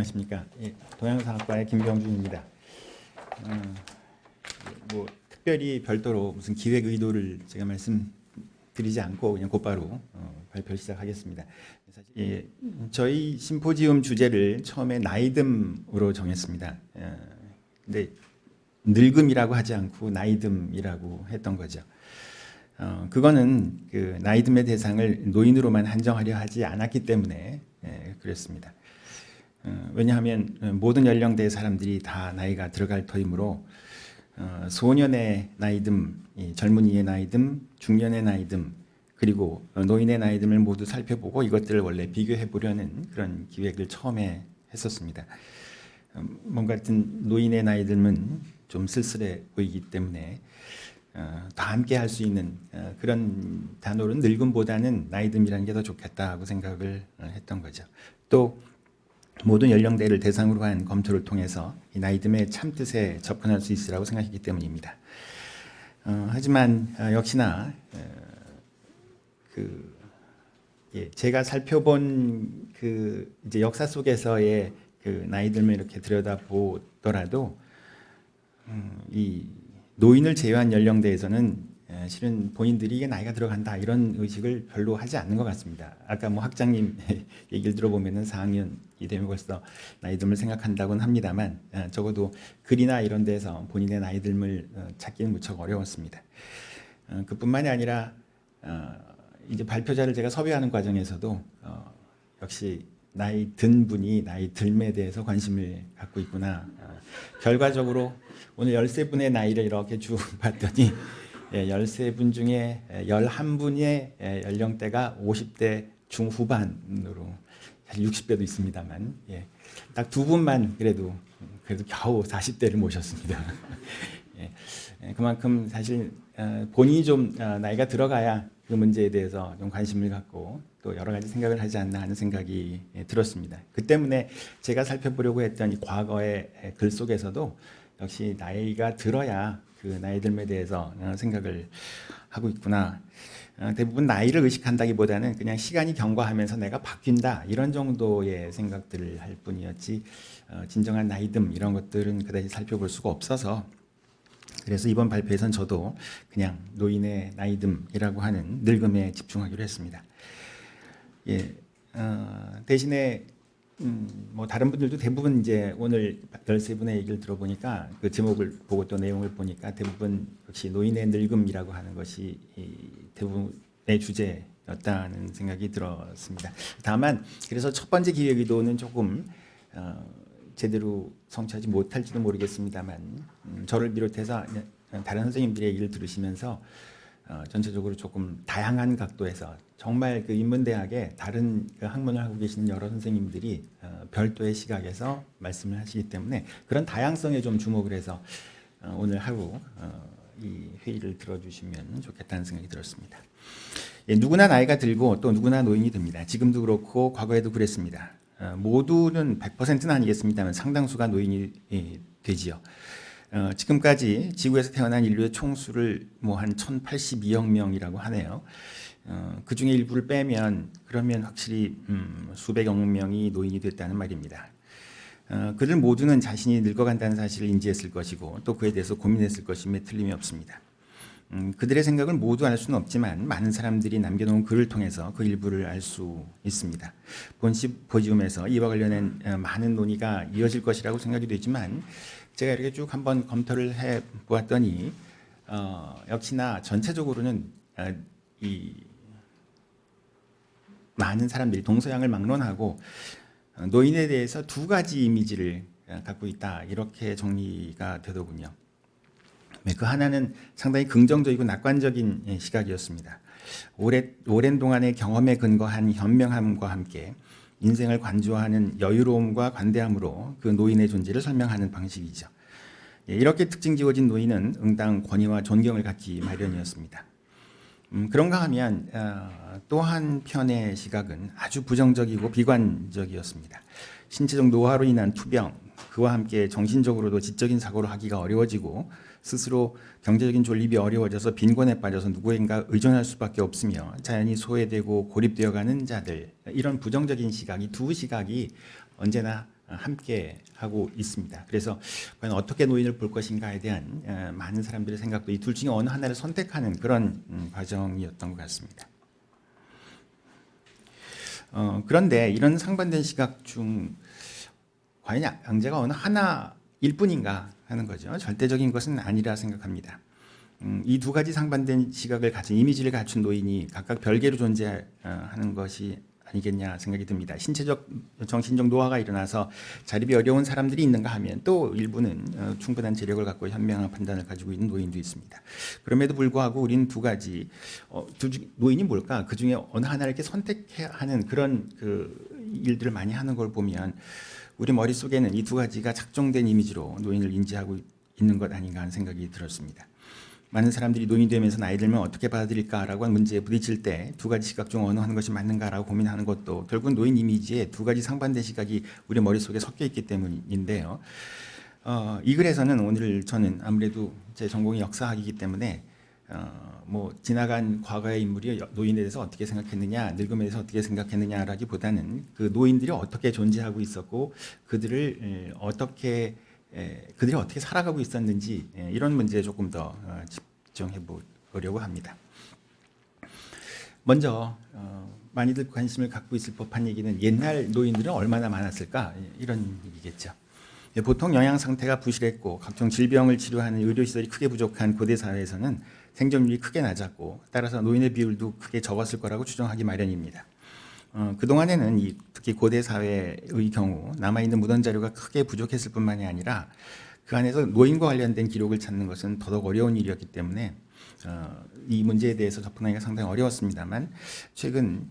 안녕하십니까. 예, 동양사학과의 김병준입니다. 뭐 특별히 별도로 무슨 기획 의도를 제가 말씀드리지 않고 그냥 곧바로 발표를 시작하겠습니다. 예, 저희 심포지움 주제를 처음에 나이듦으로 정했습니다. 근데 늙음이라고 하지 않고 나이듦이라고 했던 거죠. 그거는 그 나이듦의 대상을 노인으로만 한정하려 하지 않았기 때문에 그랬습니다. 왜냐하면 모든 연령대의 사람들이 다 나이가 들어갈 터이므로 소년의 나이듦, 젊은이의 나이듦, 중년의 나이듦, 그리고 노인의 나이듦을 모두 살펴보고 이것들을 원래 비교해 보려는 그런 기획을 처음에 했었습니다. 뭔가 같은 노인의 나이듦은 좀 쓸쓸해 보이기 때문에 다 함께 할 수 있는 그런 단어로 늙음보다는 나이듦이라는 게 더 좋겠다고 생각을 했던 거죠. 또 모든 연령대를 대상으로 한 검토를 통해서 이 나이듦의 참뜻에 접근할 수 있으라고 생각했기 때문입니다. 하지만 역시나 제가 살펴본 그 이제 역사 속에서의 그 나이듦을 이렇게 들여다보더라도 이 노인을 제외한 연령대에서는 실은 본인들이 이게 나이가 들어간다 이런 의식을 별로 하지 않는 것 같습니다. 아까 뭐 학장님 얘기를 들어보면은 4학년이 되면 벌써 나이듦을 생각한다고는 합니다만 적어도 글이나 이런 데서 본인의 나이듦을 찾기는 무척 어려웠습니다. 그뿐만이 아니라 이제 발표자를 제가 섭외하는 과정에서도 역시 나이 든 분이 나이 듦에 대해서 관심을 갖고 있구나. 결과적으로 오늘 13분의 나이를 이렇게 쭉 봤더니 13분 중에 11분의 연령대가 50대 중후반으로 사실 60대도 있습니다만 딱 2분만 그래도 겨우 40대를 모셨습니다. 그만큼 사실 본인이 좀 나이가 들어가야 그 문제에 대해서 좀 관심을 갖고 또 여러 가지 생각을 하지 않나 하는 생각이 들었습니다. 그 때문에 제가 살펴보려고 했던 이 과거의 글 속에서도 역시 나이가 들어야 그 나이듦에 대해서 생각을 하고 있구나. 대부분 나이를 의식한다기보다는 그냥 시간이 경과하면서 내가 바뀐다 이런 정도의 생각들을 할 뿐이었지 진정한 나이듦 이런 것들은 그다지 살펴볼 수가 없어서 그래서 이번 발표에선 저도 그냥 노인의 나이듦이라고 하는 늙음에 집중하기로 했습니다. 대신에 뭐 다른 분들도 대부분 이제 오늘 13분의 얘기를 들어보니까 그 제목을 보고 또 내용을 보니까 대부분 역시 노인의 늙음이라고 하는 것이 대부분의 주제였다는 생각이 들었습니다. 다만 그래서 첫 번째 기획 의도는 조금 제대로 성취하지 못할지도 모르겠습니다만 저를 비롯해서 다른 선생님들의 얘기를 들으시면서 전체적으로 조금 다양한 각도에서 정말 그 인문대학에 다른 그 학문을 하고 계시는 여러 선생님들이 별도의 시각에서 말씀을 하시기 때문에 그런 다양성에 좀 주목을 해서 오늘 하루 이 회의를 들어주시면 좋겠다는 생각이 들었습니다. 누구나 나이가 들고 또 누구나 노인이 됩니다. 지금도 그렇고 과거에도 그랬습니다. 모두는 100%는 아니겠습니다만 상당수가 노인이 되지요. 지금까지 지구에서 태어난 인류의 총수를 뭐 한 1082억 명이라고 하네요. 그 중에 일부를 빼면 그러면 확실히 수백억 명이 노인이 됐다는 말입니다. 그들 모두는 자신이 늙어간다는 사실을 인지했을 것이고 또 그에 대해서 고민했을 것임에 틀림이 없습니다. 그들의 생각을 모두 알 수는 없지만 많은 사람들이 남겨놓은 글을 통해서 그 일부를 알 수 있습니다. 본 심포지움에서 이와 관련된 많은 논의가 이어질 것이라고 생각이 되지만 제가 이렇게 쭉 한번 검토를 해 보았더니 역시나 전체적으로는 이 많은 사람들이 동서양을 막론하고 노인에 대해서 두 가지 이미지를 갖고 있다 이렇게 정리가 되더군요. 그 하나는 상당히 긍정적이고 낙관적인 시각이었습니다. 오랜 동안의 경험에 근거한 현명함과 함께 인생을 관조하는 여유로움과 관대함으로 그 노인의 존재를 설명하는 방식이죠. 이렇게 특징 지어진 노인은 응당 권위와 존경을 갖기 마련이었습니다. 그런가 하면 또 한편의 시각은 아주 부정적이고 비관적이었습니다. 신체적 노화로 인한 투병, 그와 함께 정신적으로도 지적인 사고를 하기가 어려워지고 스스로 경제적인 존립이 어려워져서 빈곤에 빠져서 누구인가 의존할 수밖에 없으며 자연히 소외되고 고립되어가는 자들, 이런 부정적인 시각, 이 두 시각이 언제나 함께 하고 있습니다. 그래서 과연 어떻게 노인을 볼 것인가에 대한 많은 사람들의 생각도 이 둘 중에 어느 하나를 선택하는 그런 과정이었던 것 같습니다. 그런데 이런 상반된 시각 중 과연 양자가 어느 하나일 뿐인가 하는 거죠. 절대적인 것은 아니라 생각합니다. 이 두 가지 상반된 시각을 가진 이미지를 갖춘 노인이 각각 별개로 존재하는 것이 아니겠냐 생각이 듭니다. 신체적, 정신적 노화가 일어나서 자립이 어려운 사람들이 있는가 하면 또 일부는 충분한 재력을 갖고 현명한 판단을 가지고 있는 노인도 있습니다. 그럼에도 불구하고 우리는 두 가지 노인이 뭘까? 그 중에 어느 하나를 이렇게 선택해야 하는 그런 일들을 많이 하는 걸 보면 우리 머릿속에는 이 두 가지가 작정된 이미지로 노인을 인지하고 있는 것 아닌가 하는 생각이 들었습니다. 많은 사람들이 노인이 되면서 나이 들면 어떻게 받아들일까라고 하는 문제에 부딪힐 때 두 가지 시각 중 어느 하는 것이 맞는가라고 고민하는 것도 결국은 노인 이미지에 두 가지 상반된 시각이 우리 머릿속에 섞여 있기 때문인데요. 이 글에서는 오늘 저는 아무래도 제 전공이 역사학이기 때문에 뭐 지나간 과거의 인물이 노인에 대해서 어떻게 생각했느냐, 늙음에 대해서 어떻게 생각했느냐라기보다는 그 노인들이 어떻게 존재하고 있었고 그들이 어떻게 살아가고 있었는지 이런 문제에 조금 더 집중해 보려고 합니다. 먼저 많이들 관심을 갖고 있을 법한 얘기는 옛날 노인들은 얼마나 많았을까 이런 얘기겠죠. 보통 영양 상태가 부실했고 각종 질병을 치료하는 의료시설이 크게 부족한 고대 사회에서는 생존율이 크게 낮았고 따라서 노인의 비율도 크게 적었을 거라고 추정하기 마련입니다. 그동안에는 특히 고대 사회의 경우 남아있는 무던 자료가 크게 부족했을 뿐만이 아니라 그 안에서 노인과 관련된 기록을 찾는 것은 더더욱 어려운 일이었기 때문에 이 문제에 대해서 접근하기가 상당히 어려웠습니다만 최근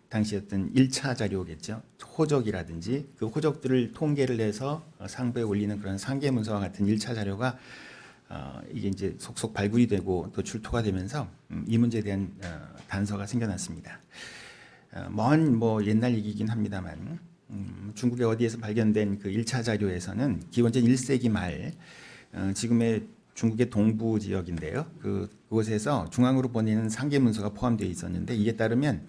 당시 어떤 1차 자료겠죠. 호적이라든지 그 호적들을 통계를 해서 상부에 올리는 그런 상계 문서와 같은 1차 자료가 이게 이제 속속 발굴이 되고 또 출토가 되면서 이 문제에 대한 단서가 생겨났습니다. 먼 옛날 얘기긴 합니다만 중국의 어디에서 발견된 그 1차 자료에서는 기원전 1세기 말 지금의 중국의 동부 지역인데요. 그곳에서 중앙으로 보내는 상계 문서가 포함되어 있었는데 이에 따르면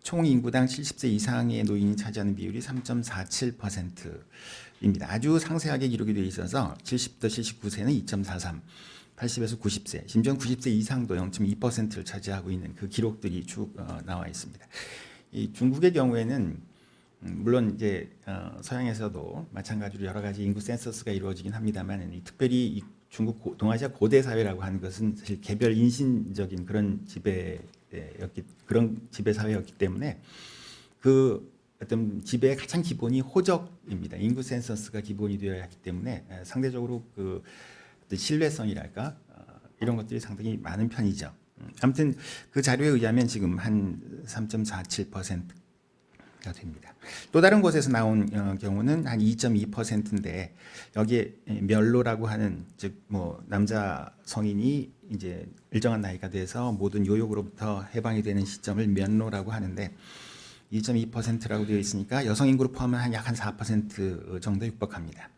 총 인구당 70세 이상의 노인이 차지하는 비율이 3.47%입니다. 아주 상세하게 기록이 되어 있어서 70대 79세는 2.43, 80에서 90세, 심지어 90세 이상도 0.2%를 차지하고 있는 그 기록들이 쭉 나와 있습니다. 이 중국의 경우에는 물론 이제 서양에서도 마찬가지로 여러 가지 인구 센서스가 이루어지긴 합니다만 특별히 이 중국 동아시아 고대 사회라고 하는 것은 사실 개별 인신적인 그런 지배 사회였기 때문에 그 어떤 지배의 가장 기본이 호적입니다. 인구 센서스가 기본이 되어야 하기 때문에 상대적으로 그 신뢰성이랄까 이런 것들이 상당히 많은 편이죠. 아무튼 그 자료에 의하면 지금 한 3.47%가 됩니다. 또 다른 곳에서 나온 경우는 한 2.2%인데 여기에 멸로라고 하는 즉 남자 성인이 이제 일정한 나이가 돼서 모든 요욕으로부터 해방이 되는 시점을 면로라고 하는데 2.2%라고 되어 있으니까 여성 인구를 포함한 약 한 4% 정도에 육박합니다.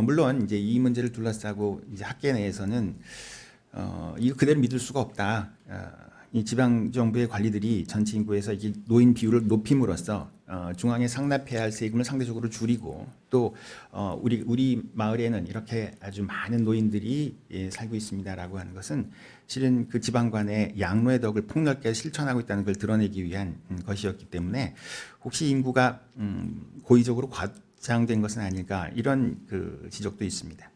물론 이제 이 문제를 둘러싸고 이제 학계 내에서는 이거 그대로 믿을 수가 없다. 이 지방 정부의 관리들이 전체 인구에서 이 노인 비율을 높임으로써 중앙에 상납해야 할 세금을 상대적으로 줄이고 또 우리 마을에는 이렇게 아주 많은 노인들이 살고 있습니다라고 하는 것은 실은 그 지방관의 양로의 덕을 폭넓게 실천하고 있다는 걸 드러내기 위한 것이었기 때문에 혹시 인구가 고의적으로 과장된 것은 아닐까 이런 그 지적도 있습니다.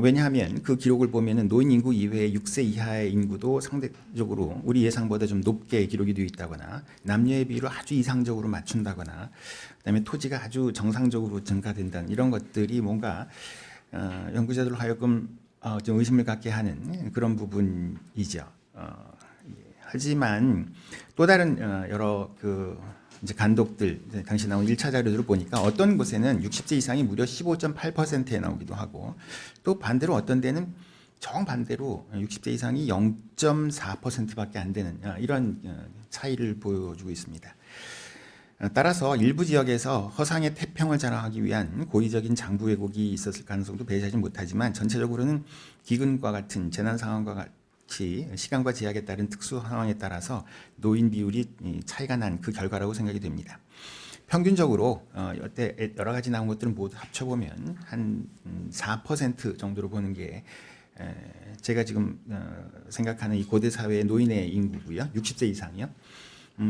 왜냐하면 그 기록을 보면은 노인 인구 이외에 6세 이하의 인구도 상대적으로 우리 예상보다 좀 높게 기록이 되어 있다거나 남녀의 비율을 아주 이상적으로 맞춘다거나 그다음에 토지가 아주 정상적으로 증가된다는 이런 것들이 뭔가 연구자들로 하여금 좀 의심을 갖게 하는 그런 부분이죠. 하지만 또 다른 여러 이제 간독들 당시 나온 1차 자료들을 보니까 어떤 곳에는 60세 이상이 무려 15.8%에 나오기도 하고 또 반대로 어떤 데는 정반대로 60세 이상이 0.4%밖에 안 되는 이런 차이를 보여주고 있습니다. 따라서 일부 지역에서 허상의 태평을 자랑하기 위한 고의적인 장부 왜곡이 있었을 가능성도 배제하지 못하지만 전체적으로는 기근과 같은 재난 상황과 같이 시간과 제약에 따른 특수 상황에 따라서 노인 비율이 차이가 난 그 결과라고 생각이 됩니다. 평균적으로 여태 여러 가지 나온 것들을 모두 합쳐보면 한 4% 정도로 보는 게 제가 지금 생각하는 이 고대 사회의 노인의 인구고요. 60세 이상이요.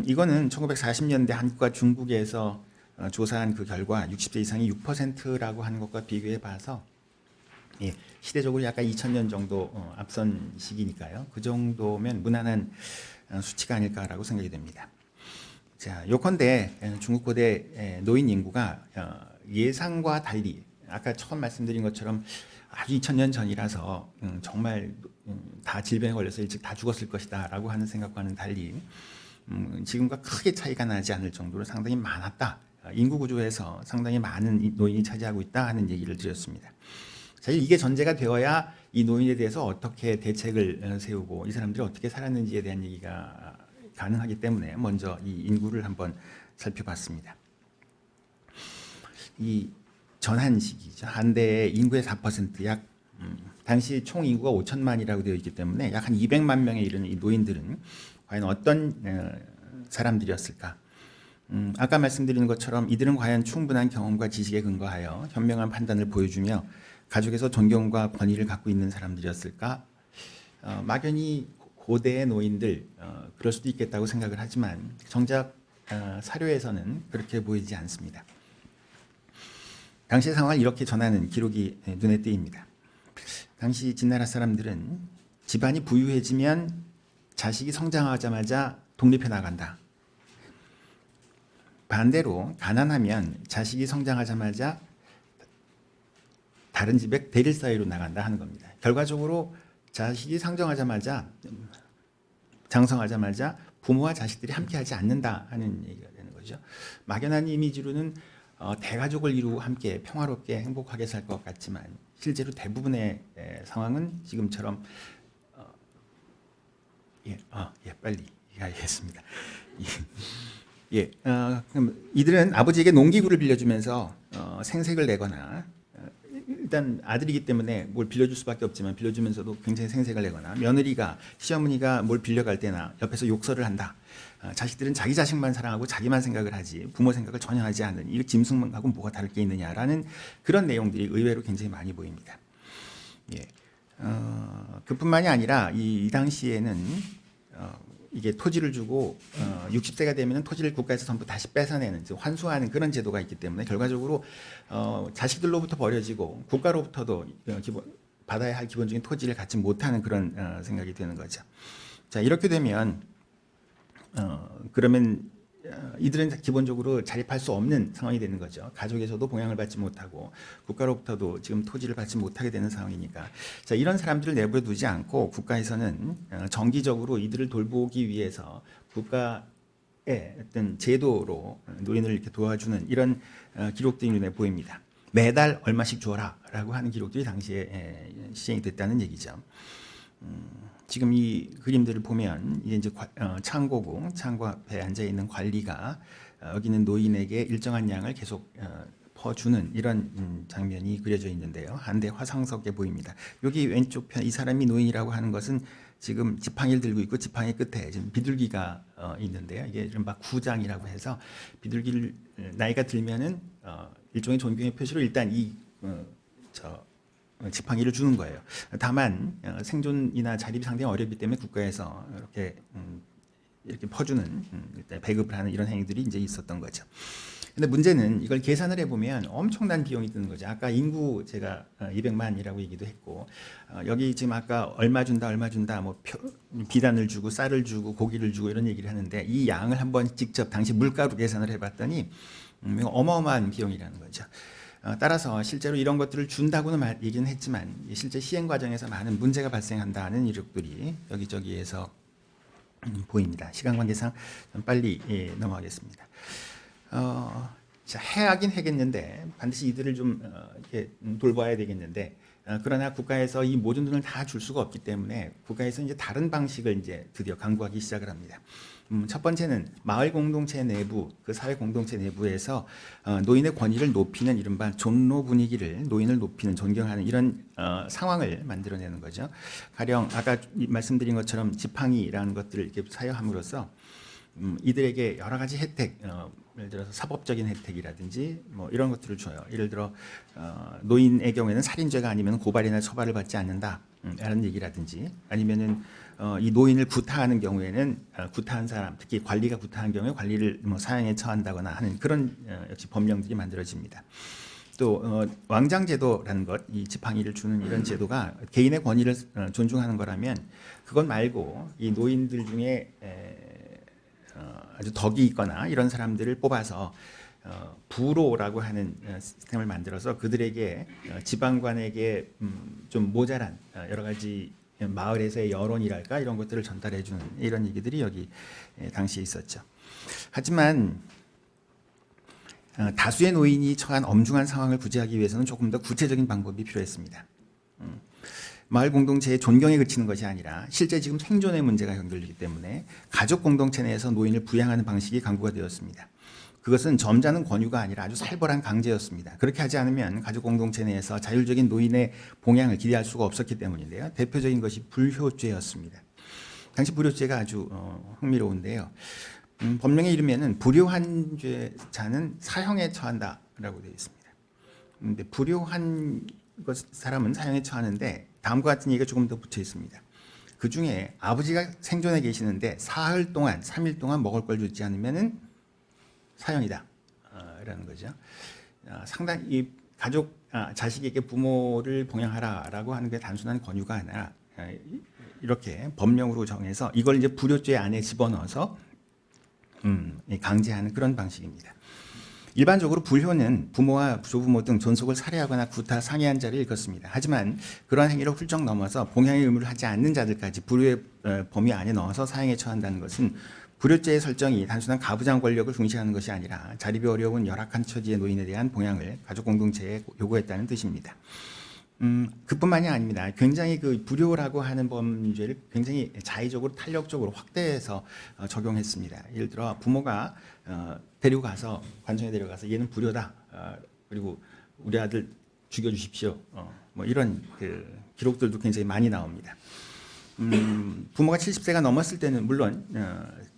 이거는 1940년대 한국과 중국에서 조사한 그 결과 60세 이상이 6%라고 하는 것과 비교해 봐서 예, 시대적으로 약간 2000년 정도 앞선 시기니까요. 그 정도면 무난한 수치가 아닐까라고 생각이 됩니다. 자, 요컨대 중국 고대 노인 인구가 예상과 달리 아까 처음 말씀드린 것처럼 아주 2000년 전이라서 정말 다 질병에 걸려서 일찍 다 죽었을 것이다라고 하는 생각과는 달리 지금과 크게 차이가 나지 않을 정도로 상당히 많았다. 인구 구조에서 상당히 많은 노인이 차지하고 있다 하는 얘기를 드렸습니다. 사실 이게 전제가 되어야 이 노인에 대해서 어떻게 대책을 세우고 이 사람들이 어떻게 살았는지에 대한 얘기가 가능하기 때문에 먼저 이 인구를 한번 살펴봤습니다. 이 전한시기죠. 한대의 인구의 4% 약 당시 총 인구가 5천만이라고 되어 있기 때문에 약 한 200만 명에 이르는 이 노인들은 과연 어떤 사람들이었을까? 아까 말씀드린 것처럼 이들은 과연 충분한 경험과 지식에 근거하여 현명한 판단을 보여주며 가족에서 존경과 권위를 갖고 있는 사람들이었을까? 막연히 고대의 노인들 그럴 수도 있겠다고 생각을 하지만 정작 사료에서는 그렇게 보이지 않습니다. 당시의 상황을 이렇게 전하는 기록이 눈에 띄입니다. 당시 진나라 사람들은 집안이 부유해지면 자식이 성장하자마자 독립해 나간다. 반대로 가난하면 자식이 성장하자마자 다른 집에 대릴 사이로 나간다 하는 겁니다. 결과적으로 자식이 장성하자마자 부모와 자식들이 함께하지 않는다 하는 얘기가 되는 거죠. 막연한 이미지로는 대가족을 이루고 함께 평화롭게 행복하게 살 것 같지만 실제로 대부분의 상황은 지금처럼 빨리 이해하겠습니다. 그럼 이들은 아버지에게 농기구를 빌려주면서 생색을 내거나 일단 아들이기 때문에 뭘 빌려줄 수밖에 없지만 빌려주면서도 굉장히 생색을 내거나 며느리가 시어머니가 뭘 빌려갈 때나 옆에서 욕설을 한다. 자식들은 자기 자식만 사랑하고 자기만 생각을 하지 부모 생각을 전혀 하지 않는 이 짐승하고 뭐가 다를 게 있느냐라는 그런 내용들이 의외로 굉장히 많이 보입니다. 그뿐만이 아니라 이 당시에는 이게 토지를 주고 60세가 되면 토지를 국가에서 전부 다시 뺏어내는 환수하는 그런 제도가 있기 때문에 결과적으로 자식들로부터 버려지고 국가로부터도 받아야 할 기본적인 토지를 갖지 못하는 그런 생각이 드는 거죠. 자, 이렇게 되면 그러면 이들은 기본적으로 자립할 수 없는 상황이 되는 거죠. 가족에서도 봉양을 받지 못하고 국가로부터도 지금 토지를 받지 못하게 되는 상황이니까 자, 이런 사람들을 내버려 두지 않고 국가에서는 정기적으로 이들을 돌보기 위해서 국가의 어떤 제도로 노인을 이렇게 도와주는 이런 기록들이 눈에 보입니다. 매달 얼마씩 주어라라고 하는 기록들이 당시에 시행이 됐다는 얘기죠. 지금 이 그림들을 보면 이제 창고고 창고 앞에 앉아 있는 관리가 여기 있는 노인에게 일정한 양을 계속 퍼주는 이런 장면이 그려져 있는데요. 한대 화상석에 보입니다. 여기 왼쪽 편 이 사람이 노인이라고 하는 것은 지금 지팡이를 들고 있고 지팡이 끝에 지금 비둘기가 있는데요. 이게 이른바 구장이라고 해서 비둘기를 나이가 들면은 일종의 존경의 표시로 일단 지팡이를 주는 거예요. 다만 생존이나 자립이 상당히 어렵기 때문에 국가에서 이렇게 퍼주는 배급을 하는 이런 행위들이 이제 있었던 거죠. 근데 문제는 이걸 계산을 해보면 엄청난 비용이 드는 거죠. 아까 인구 제가 200만이라고 얘기도 했고 여기 지금 아까 얼마 준다 뭐 비단을 주고 쌀을 주고 고기를 주고 이런 얘기를 하는데 이 양을 한번 직접 당시 물가로 계산을 해봤더니 어마어마한 비용이라는 거죠. 따라서 실제로 이런 것들을 준다고는 얘기는 했지만 실제 시행 과정에서 많은 문제가 발생한다는 이력들이 여기저기에서 보입니다. 시간 관계상 좀 빨리 넘어가겠습니다. 해야긴 하겠는데 반드시 이들을 좀 이렇게 돌봐야 되겠는데 그러나 국가에서 이 모든 돈을 다 줄 수가 없기 때문에 국가에서 이제 다른 방식을 이제 드디어 강구하기 시작을 합니다. 첫 번째는 마을 공동체 내부, 그 사회 공동체 내부에서 노인의 권위를 높이는 이른바 존로 분위기를 노인을 높이는 존경하는 이런 상황을 만들어내는 거죠. 가령 아까 말씀드린 것처럼 지팡이라는 것들을 이렇게 사용함으로써 이들에게 여러 가지 혜택, 예를 들어서 사법적인 혜택이라든지 뭐 이런 것들을 줘요. 예를 들어 노인의 경우에는 살인죄가 아니면 고발이나 처벌을 받지 않는다. 라는 얘기라든지 아니면은 이 노인을 구타하는 경우에는 구타한 사람, 특히 관리가 구타한 경우에 관리를 뭐 사형에 처한다거나 하는 그런 역시 법령들이 만들어집니다. 또 왕장제도라는 것, 이 지팡이를 주는 이런 제도가 개인의 권위를 존중하는 거라면 그것 말고 이 노인들 중에 아주 덕이 있거나 이런 사람들을 뽑아서 부로라고 하는 시스템을 만들어서 그들에게 지방관에게 좀 모자란 여러 가지 마을에서의 여론이랄까 이런 것들을 전달해 주는 이런 얘기들이 여기 당시에 있었죠. 하지만 다수의 노인이 처한 엄중한 상황을 구제하기 위해서는 조금 더 구체적인 방법이 필요했습니다. 마을 공동체의 존경에 그치는 것이 아니라 실제 지금 생존의 문제가 연결되기 때문에 가족 공동체 내에서 노인을 부양하는 방식이 강구가 되었습니다. 그것은 점잖은 권유가 아니라 아주 살벌한 강제였습니다. 그렇게 하지 않으면 가족 공동체 내에서 자율적인 노인의 봉양을 기대할 수가 없었기 때문인데요. 대표적인 것이 불효죄였습니다. 당시 불효죄가 아주 흥미로운데요. 법령에 이르면은 불효한 죄자는 사형에 처한다라고 되어 있습니다. 근데 불효한 사람은 사형에 처하는데 다음과 같은 얘기가 조금 더 붙여 있습니다. 그 중에 아버지가 생존해 계시는데 사흘 동안, 3일 동안 먹을 걸 주지 않으면은 사형이다. 라는 거죠. 상당히 이 가족, 자식에게 부모를 봉양하라라고 하는 게 단순한 권유가 아니라 이렇게 법령으로 정해서 이걸 이제 불효죄 안에 집어넣어서 강제하는 그런 방식입니다. 일반적으로 불효는 부모와 조부모 등 존속을 살해하거나 구타, 상해한 자를 일컫습니다. 하지만 그러한 행위를 훌쩍 넘어서 봉양의 의무를 하지 않는 자들까지 불효의 범위 안에 넣어서 사형에 처한다는 것은 불효죄의 설정이 단순한 가부장 권력을 중시하는 것이 아니라 자립이 어려운 열악한 처지의 노인에 대한 봉양을 가족 공동체에 요구했다는 뜻입니다. 그뿐만이 아닙니다. 굉장히 그 불효라고 하는 범죄를 굉장히 자의적으로 탄력적으로 확대해서 적용했습니다. 예를 들어 부모가 데리고 가서 관청에 데려가서 얘는 불효다. 그리고 우리 아들 죽여주십시오. 뭐 이런 그 기록들도 굉장히 많이 나옵니다. 부모가 70세가 넘었을 때는 물론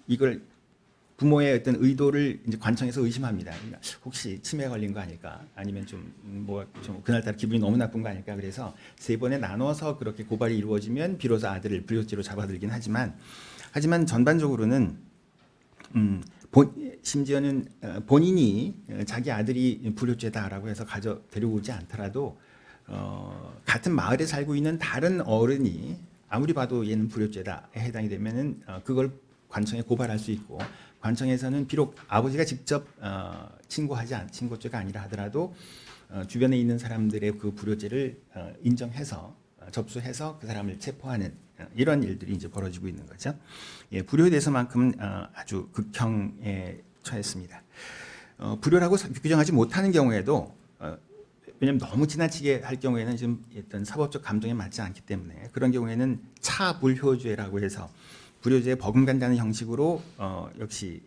이걸 부모의 어떤 의도를 이제 관청에서 의심합니다. 혹시 치매 걸린 거 아닐까? 아니면 좀 그날따라 기분이 너무 나쁜 거 아닐까? 그래서 세 번에 나눠서 그렇게 고발이 이루어지면 비로소 아들을 불효죄로 잡아들긴 하지만 전반적으로는 심지어는 본인이 자기 아들이 불효죄다라고 해서 데려오지 않더라도 같은 마을에 살고 있는 다른 어른이 아무리 봐도 얘는 불효죄다에 해당이 되면은 그걸 관청에 고발할 수 있고 관청에서는 비록 아버지가 직접 친고죄가 아니라 하더라도 주변에 있는 사람들의 그 불효죄를 인정해서 접수해서 그 사람을 체포하는 이런 일들이 이제 벌어지고 있는 거죠. 예, 불효에 대해서만큼은 아주 극형에 처했습니다. 불효라고 규정하지 못하는 경우에도 왜냐하면 너무 지나치게 할 경우에는 좀 어떤 사법적 감정에 맞지 않기 때문에 그런 경우에는 차불효죄라고 해서 불효죄에 버금간다는 형식으로 역시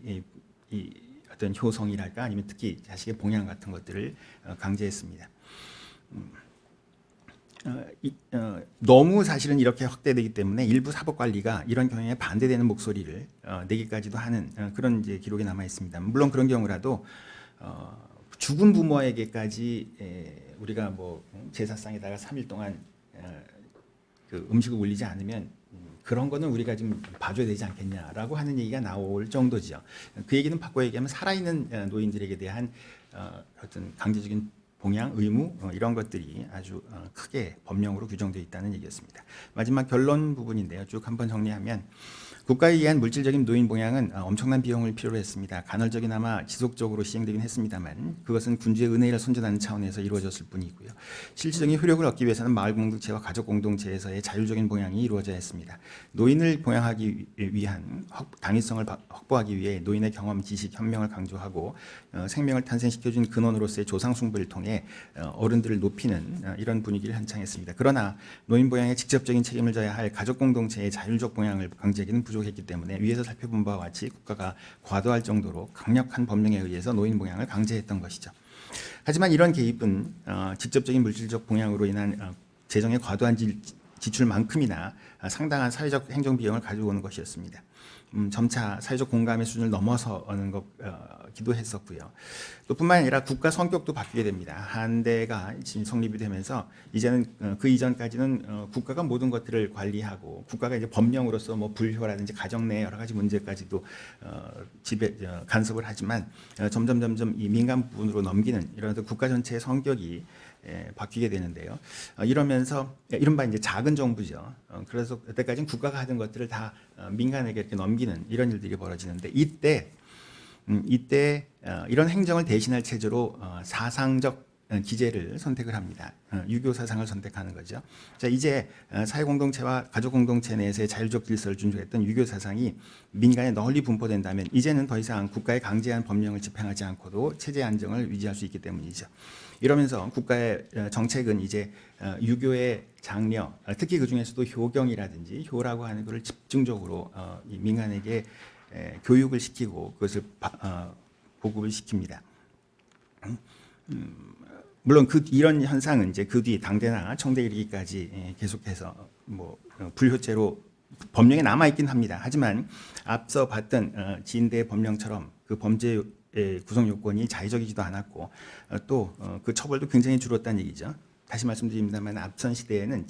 이 어떤 효성이랄까 아니면 특히 자식의 봉양 같은 것들을 강제했습니다. 너무 사실은 이렇게 확대되기 때문에 일부 사법관리가 이런 경향에 반대되는 목소리를 내기까지도 하는 그런 이제 기록이 남아 있습니다. 물론 그런 경우라도 죽은 부모에게까지 우리가 뭐 제사상에다가 3일 동안 그 음식을 올리지 않으면 그런 거는 우리가 좀 봐줘야 되지 않겠냐라고 하는 얘기가 나올 정도죠. 그 얘기는 바꿔 얘기하면 살아있는 노인들에게 대한 어떤 강제적인 봉양, 의무 이런 것들이 아주 크게 법령으로 규정되어 있다는 얘기였습니다. 마지막 결론 부분인데요. 쭉 한번 정리하면 국가에 의한 물질적인 노인 봉양은 엄청난 비용을 필요로 했습니다. 간헐적이나마 지속적으로 시행되긴 했습니다만 그것은 군주의 은혜를 선전하는 차원에서 이루어졌을 뿐이고요. 실질적인 효력을 얻기 위해서는 마을 공동체와 가족 공동체에서의 자율적인 봉양이 이루어져야 했습니다. 노인을 봉양하기 위한 당위성을 확보하기 위해 노인의 경험, 지식, 현명을 강조하고 생명을 탄생시켜준 근원으로서의 조상 숭배를 통해 어른들을 높이는 이런 분위기를 한창했습니다. 그러나 노인 봉양에 직접적인 책임을 져야 할 가족 공동체의 자율적 봉양을 강제하기는 부족했기 때문에 위에서 살펴본 바와 같이 국가가 과도할 정도로 강력한 법령에 의해서 노인 봉양을 강제했던 것이죠. 하지만 이런 개입은 직접적인 물질적 봉양으로 인한 재정의 과도한 지출만큼이나 상당한 사회적 행정 비용을 가져오는 것이었습니다. 점차 사회적 공감의 수준을 넘어서는 것기도 했었고요. 또 뿐만 아니라 국가 성격도 바뀌게 됩니다. 한대가 성립이 되면서 이제는 그 이전까지는 국가가 모든 것들을 관리하고 국가가 이제 법령으로서 뭐 불효라든지 가정 내 여러 가지 문제까지도 간섭을 하지만 점점 이 민간 부분으로 넘기는 이런 국가 전체의 성격이 바뀌게 되는데요. 이러면서 이른바 이제 작은 정부죠. 그래서 그때까지는 국가가 하던 것들을 다 민간에게 이렇게 넘기는 이런 일들이 벌어지는데 이때 이런 행정을 대신할 체제로 사상적 기제를 선택을 합니다. 유교 사상을 선택하는 거죠. 자, 이제 사회 공동체와 가족 공동체 내에서의 자율적 질서를 준수했던 유교 사상이 민간에 널리 분포된다면 이제는 더 이상 국가의 강제한 법령을 집행하지 않고도 체제 안정을 유지할 수 있기 때문이죠. 이러면서 국가의 정책은 이제 유교의 장려, 특히 그 중에서도 효경이라든지 효라고 하는 것을 집중적으로 이 민간에게 교육을 시키고 그것을 보급을 시킵니다. 물론 이런 현상은 이제 그 뒤 당대나 청대 이르기까지 계속해서 뭐 불효죄로 법령에 남아 있긴 합니다. 하지만 앞서 봤던 진대 법령처럼 그 범죄의 구성 요건이 자의적이지도 않았고 또 그 처벌도 굉장히 줄었다는 얘기죠. 다시 말씀드립니다만 앞선 시대에는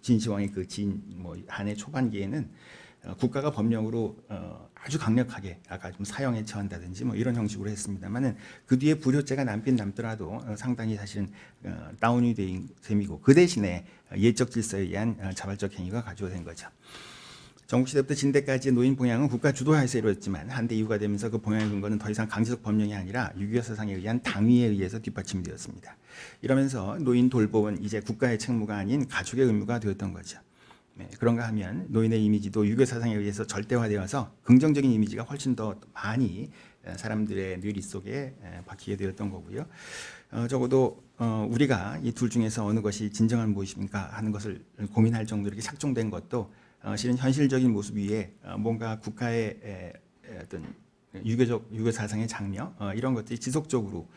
진시황의 그 한해 초반기에는 국가가 법령으로 아주 강력하게 아까 좀 사형에 처한다든지 뭐 이런 형식으로 했습니다만은 그 뒤에 불효죄가 남긴 남더라도 상당히 사실은 다운이 된 셈이고 그 대신에 예적 질서에 의한 자발적 행위가 가져된 거죠. 전국시대부터 진대까지의 노인 봉양은 국가 주도하에서 이루어졌지만 한대 이후가 되면서 그 봉양의 근거는 더 이상 강제적 법령이 아니라 유교 사상에 의한 당위에 의해서 뒷받침이 되었습니다. 이러면서 노인 돌봄은 이제 국가의 책무가 아닌 가족의 의무가 되었던 거죠. 그런가 하면 노인의 이미지도 유교 사상에 의해서 절대화되어서 긍정적인 이미지가 훨씬 더 많이 사람들의 뇌리 속에 박히게 되었던 거고요. 적어도 우리가 이 둘 중에서 어느 것이 진정한 무엇입니까 하는 것을 고민할 정도로 이렇게 착종된 것도 실은 현실적인 모습 위에 뭔가 국가의 어떤 유교 사상의 장려 이런 것들이 지속적으로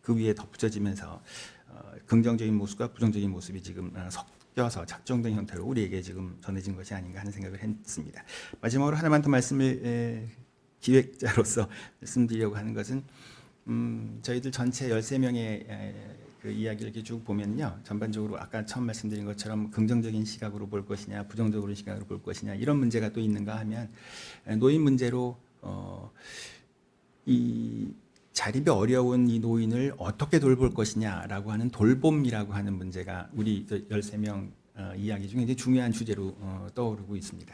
그 위에 덧붙여지면서 긍정적인 모습과 부정적인 모습이 지금 섞여서 착종된 형태로 우리에게 지금 전해진 것이 아닌가 하는 생각을 했습니다. 마지막으로 하나만 더 말씀을 기획자로서 말씀드리려고 하는 것은 저희들 전체 13명의 그 이야기를 이렇게 쭉 보면요. 전반적으로 아까 처음 말씀드린 것처럼 긍정적인 시각으로 볼 것이냐 부정적으로 시각으로 볼 것이냐 이런 문제가 또 있는가 하면 노인 문제로 이 자립이 어려운 이 노인을 어떻게 돌볼 것이냐라고 하는 돌봄이라고 하는 문제가 우리 13명 이야기 중에 이제 중요한 주제로 떠오르고 있습니다.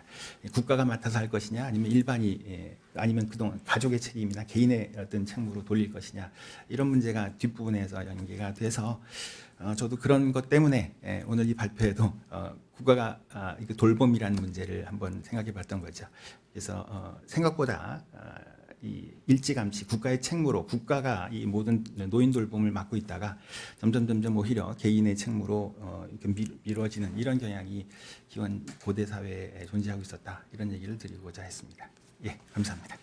국가가 맡아서 할 것이냐 아니면 일반이 아니면 그동안 가족의 책임이나 개인의 어떤 책무로 돌릴 것이냐 이런 문제가 뒷부분에서 연계가 돼서 저도 그런 것 때문에 오늘 이 발표에도 국가가 돌봄이라는 문제를 한번 생각해 봤던 거죠. 그래서 생각보다 이 일찌감치 국가의 책무로 국가가 이 모든 노인 돌봄을 맡고 있다가 점점 오히려 개인의 책무로 이렇게 미뤄지는 이런 경향이 기원 고대 사회에 존재하고 있었다 이런 얘기를 드리고자 했습니다. 예, 감사합니다.